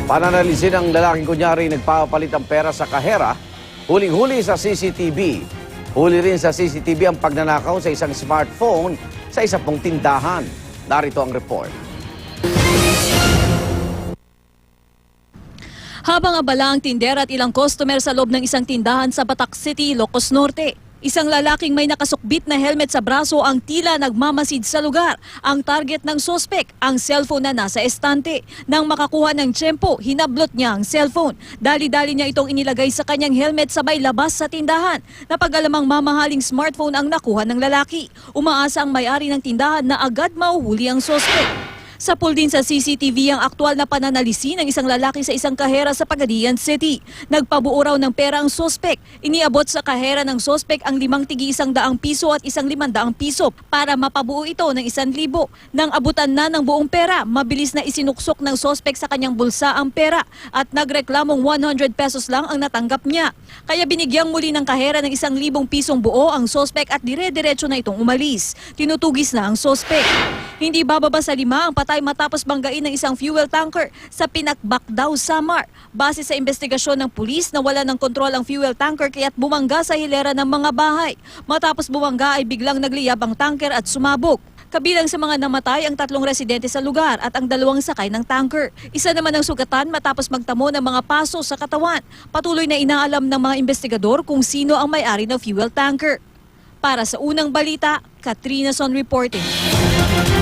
Pananalisin ang lalaking kunyari nagpapalit ang pera sa kahera, huling-huli sa CCTV. Huli rin sa CCTV ang pagnanakaw sa isang smartphone sa isa pong tindahan. Narito ang report. Habang abala ang tindera at ilang customer sa loob ng isang tindahan sa Batak City, Ilocos Norte, isang lalaking may nakasukbit na helmet sa braso ang tila nagmamasid sa lugar. Ang target ng sospek, ang cellphone na nasa estante. Nang makakuha ng tiyempo, hinablot niya ang cellphone. Dali-dali niya itong inilagay sa kanyang helmet sabay labas sa tindahan. Napag-alamang mamahaling smartphone ang nakuha ng lalaki. Umaasa ang may-ari ng tindahan na agad mauhuli ang sospek. Sa pool din sa CCTV ang aktwal na pananalisin ng isang lalaki sa isang kahera sa Pagadian City. Nagpabuo raw ng pera ang sospek. Iniabot sa kahera ng sospek ang 5 tig-100 piso at 500 piso para mapabuo ito ng 1,000. Nang abutan na ng buong pera, mabilis na isinuksok ng sospek sa kanyang bulsa ang pera at nagreklamong 100 pesos lang ang natanggap niya. Kaya binigyang muli ng kahera ng 1,000 pisong buo ang sospek at dire-diretso na itong umalis. Tinutugis na ang sospek. Hindi bababa sa 5 ang patay matapos banggain ng isang fuel tanker sa Pinakbakdaw, Samar. Base sa investigasyon ng pulis, nawala ng kontrol ang fuel tanker kaya't bumangga sa hilera ng mga bahay. Matapos bumangga ay biglang nagliyab ang tanker at sumabog. Kabilang sa mga namatay ang 3 residente sa lugar at ang 2 sakay ng tanker. Isa naman ang sugatan matapos magtamo ng mga paso sa katawan. Patuloy na inaalam ng mga investigador kung sino ang may-ari ng fuel tanker. Para sa Unang Balita, Katrina Son reporting.